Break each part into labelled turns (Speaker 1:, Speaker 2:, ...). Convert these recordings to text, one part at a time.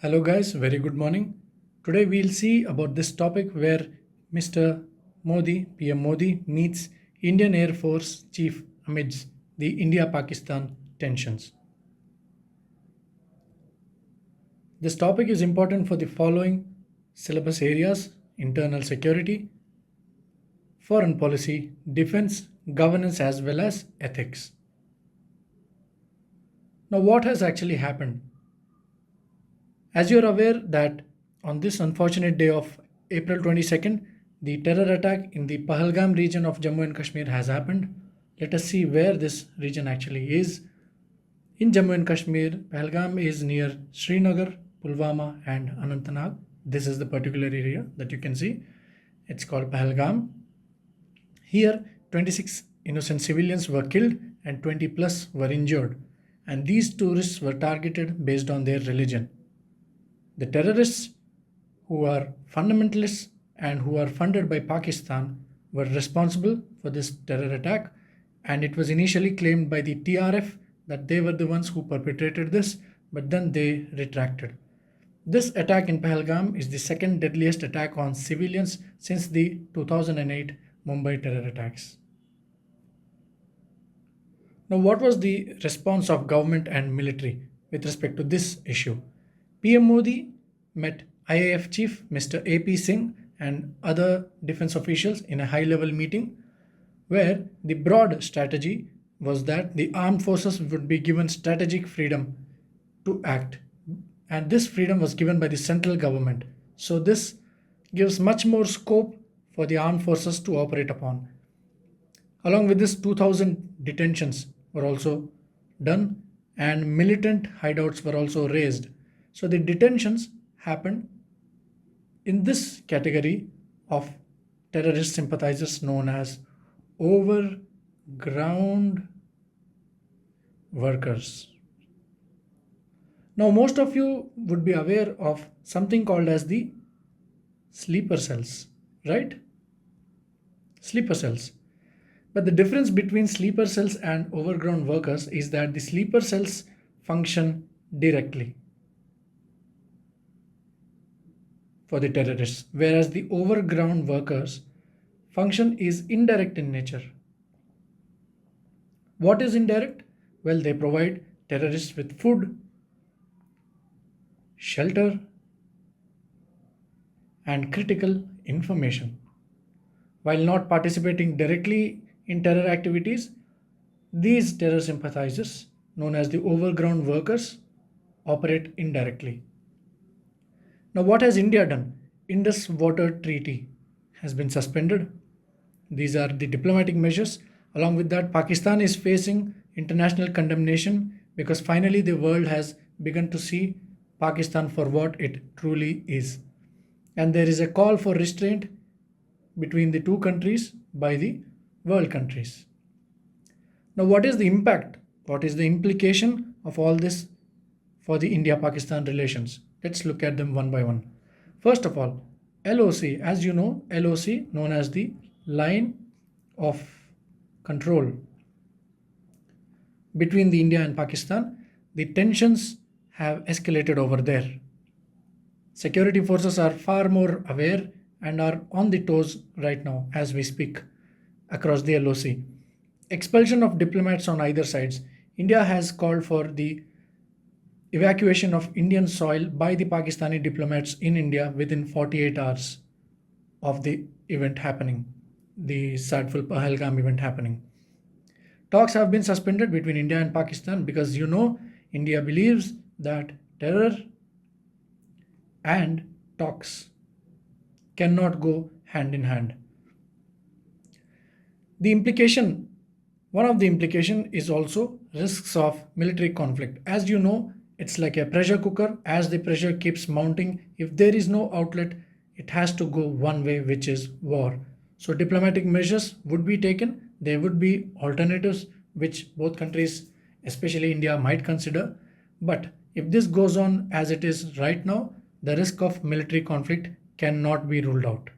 Speaker 1: Hello guys, very good morning. Today we'll see about this topic where Mr. Modi, PM Modi meets Indian Air Force Chief amidst the India-Pakistan tensions. This topic is important for the following syllabus areas: internal security, foreign policy, defense, governance as well as ethics. Now what has actually happened? As you are aware that on this unfortunate day of April 22nd, the terror attack in the Pahalgam region of Jammu and Kashmir has happened. Let us see where this region actually is. In Jammu and Kashmir, Pahalgam is near Srinagar, Pulwama and Anantnag. This is the particular area that you can see. It's called Pahalgam. Here, 26 innocent civilians were killed and 20 plus were injured. And these tourists were targeted based on their religion. The terrorists, who are fundamentalists and who are funded by Pakistan, were responsible for this terror attack, and it was initially claimed by the TRF that they were the ones who perpetrated this, but then they retracted. This attack in Pahalgam is the second deadliest attack on civilians since the 2008 Mumbai terror attacks. Now, what was the response of government and military with respect to this issue? PM Modi met IAF chief Mr. AP Singh and other defense officials in a high-level meeting where the broad strategy was that the armed forces would be given strategic freedom to act, and this freedom was given by the central government. So this gives much more scope for the armed forces to operate upon. Along with this, 2000 detentions were also done and militant hideouts were also raised. So the detentions happened in this category of terrorist sympathizers known as overground workers. Now most of you would be aware of something called as the sleeper cells, right? Sleeper cells. But the difference between sleeper cells and overground workers is that the sleeper cells function directly for the terrorists, whereas the overground workers function is indirect in nature. What is indirect? Well, they provide terrorists with food, shelter, and critical information. While not participating directly in terror activities, these terror sympathizers, known as the overground workers, operate indirectly. Now, what has India done? Indus Water Treaty has been suspended. These are the diplomatic measures. Along with that, Pakistan is facing international condemnation because finally the world has begun to see Pakistan for what it truly is. And there is a call for restraint between the two countries by the world countries. Now, what is the impact? What is the implication of all this for the India-Pakistan relations? Let's look at them one by one. First of all, LOC, as you know, LOC known as the line of control between the India and Pakistan, the tensions have escalated over there. Security forces are far more aware and are on the toes right now as we speak across the LOC. Expulsion of diplomats on either sides. India has called for the evacuation of Indian soil by the Pakistani diplomats in India within 48 hours of the event happening, the sadful Pahalgam event happening. Talks have been suspended between India and Pakistan because India believes that terror and talks cannot go hand in hand. One of the implication is also risks of military conflict. As you know, it's like a pressure cooker. As the pressure keeps mounting, if there is no outlet, it has to go one way, which is war. So diplomatic measures would be taken. There would be alternatives which both countries, especially India, might consider. But if this goes on as it is right now, the risk of military conflict cannot be ruled out.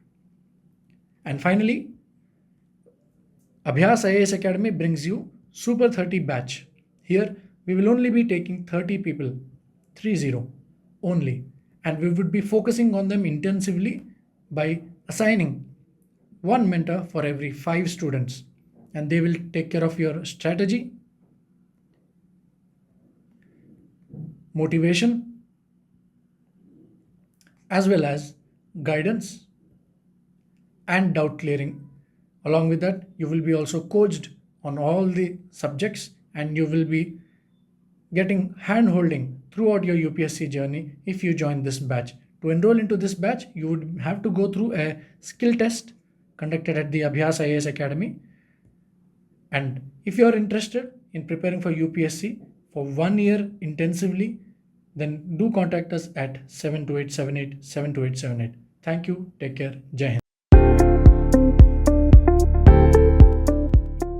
Speaker 1: And finally, Abhyas IAS Academy brings you Super 30 batch. Here we will only be taking 30 people, 30 only. and we would be focusing on them intensively by assigning one mentor for every 5 students, and they will take care of your strategy, motivation, as well as guidance and doubt clearing. Along with that, you will be also coached on all the subjects, and you will be getting hand holding throughout your UPSC journey if you join this batch. To enroll into this batch, you would have to go through a skill test conducted at the Abhyas IAS Academy. And if you are interested in preparing for UPSC for 1 year intensively, then do contact us at 72878 72878. Thank you. Take care. Jai Hind.